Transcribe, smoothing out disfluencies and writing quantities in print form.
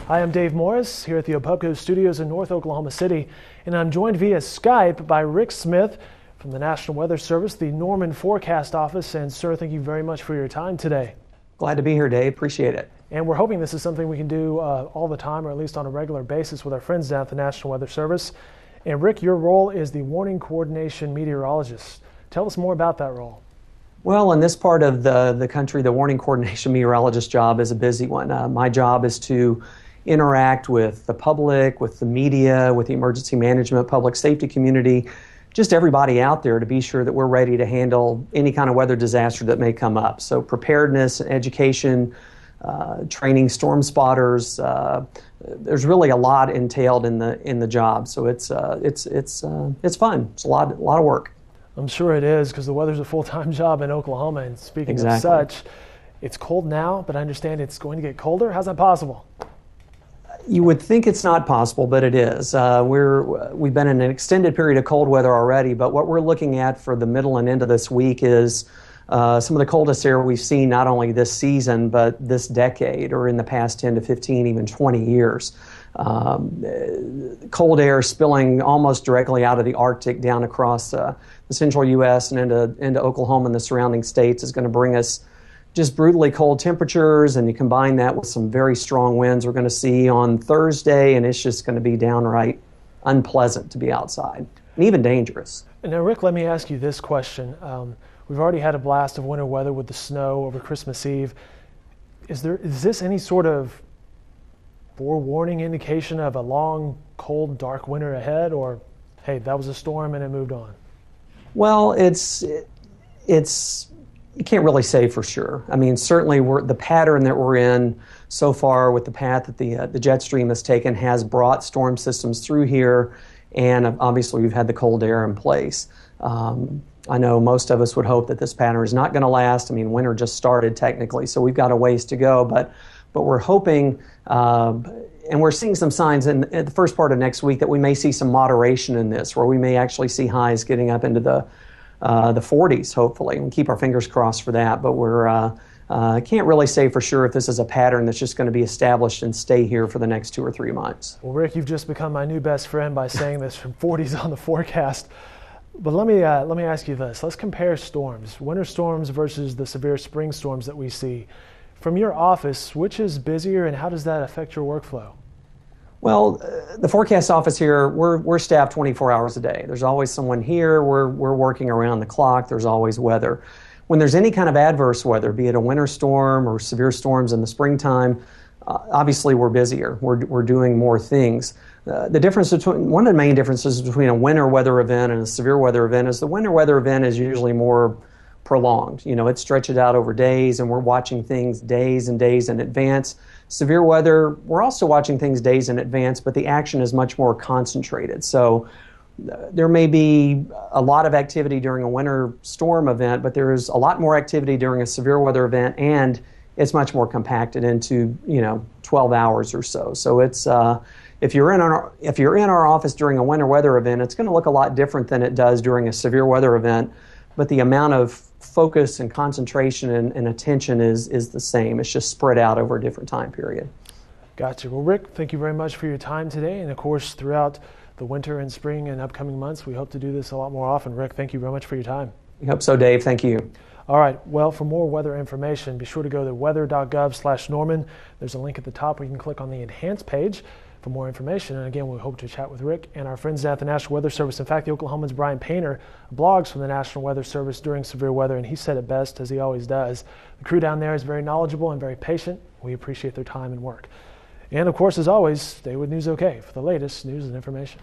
Hi, I'm Dave Morris here at the Opubco Studios in North Oklahoma City, and I'm joined via Skype by Rick Smith from the National Weather Service, the Norman Forecast Office. And sir, thank you very much for your time today. Glad to be here, Dave. Appreciate it. And we're hoping this is something we can do all the time, or at least on a regular basis, with our friends down at the National Weather Service. And Rick, your role is the Warning Coordination Meteorologist. Tell us more about that role. Well, in this part of the country, the Warning Coordination Meteorologist job is a busy one. My job is to interact with the public, with the media, with the emergency management, public safety community, just everybody out there to be sure that we're ready to handle any kind of weather disaster that may come up. So preparedness, education, training storm spotters, there's really a lot entailed in the job. So it's fun. It's a lot of work. I'm sure it is, because the weather's a full-time job in Oklahoma. And speaking of such, it's cold now, but I understand it's going to get colder. How's that possible? You would think it's not possible, but it is. We've been in an extended period of cold weather already, but what we're looking at for the middle and end of this week is some of the coldest air we've seen not only this season, but this decade, or in the past 10 to 15, even 20 years. Cold air spilling almost directly out of the Arctic down across the central U.S. and into Oklahoma and the surrounding states is going to bring us just brutally cold temperatures, and you combine that with some very strong winds we're going to see on Thursday, and it's just going to be downright unpleasant to be outside, and even dangerous. Now, Rick, let me ask you this question. We've already had a blast of winter weather with the snow over Christmas Eve. Is this any sort of forewarning indication of a long, cold, dark winter ahead, or, hey, that was a storm and it moved on? Well, you can't really say for sure. I mean, certainly the pattern that we're in so far with the path that the jet stream has taken has brought storm systems through here, and obviously we've had the cold air in place. I know most of us would hope that this pattern is not going to last. I mean, winter just started technically, so we've got a ways to go, but we're hoping, and we're seeing some signs in the first part of next week that we may see some moderation in this, where we may actually see highs getting up into the 40s, hopefully, and keep our fingers crossed for that. But we're can't really say for sure if this is a pattern that's just going to be established and stay here for the next 2 or 3 months. Well, Rick, you've just become my new best friend by saying this from 40s on the forecast. But let me ask you this. Let's compare storms, winter storms versus the severe spring storms that we see. From your office, which is busier, and how does that affect your workflow? Well, the forecast office here, we're staffed 24 hours a day. There's always someone here. We're working around the clock. There's always weather. When there's any kind of adverse weather, be it a winter storm or severe storms in the springtime, obviously we're busier. We're doing more things. One of the main differences between a winter weather event and a severe weather event is the winter weather event is usually more prolonged. You know, it stretches out over days, and we're watching things days and days in advance. Severe weather, we're also watching things days in advance, but the action is much more concentrated. So there may be a lot of activity during a winter storm event, but there is a lot more activity during a severe weather event, and it's much more compacted into 12 hours or so. So it's if you're in our office during a winter weather event, it's going to look a lot different than it does during a severe weather event. But the amount of focus and concentration and attention is the same. It's just spread out over a different time period. Gotcha. Well, Rick, thank you very much for your time today. And of course, throughout the winter and spring and upcoming months, we hope to do this a lot more often. Rick, thank you very much for your time. We hope so, Dave. Thank you. All right. Well, for more weather information, be sure to go to weather.gov/Norman. There's a link at the top where you can click on the Enhance page for more information. And again, we hope to chat with Rick and our friends at the National Weather Service. In fact, the Oklahoman's Brian Painter blogs from the National Weather Service during severe weather, and he said it best, as he always does. The crew down there is very knowledgeable and very patient. We appreciate their time and work. And of course, as always, stay with News OK for the latest news and information.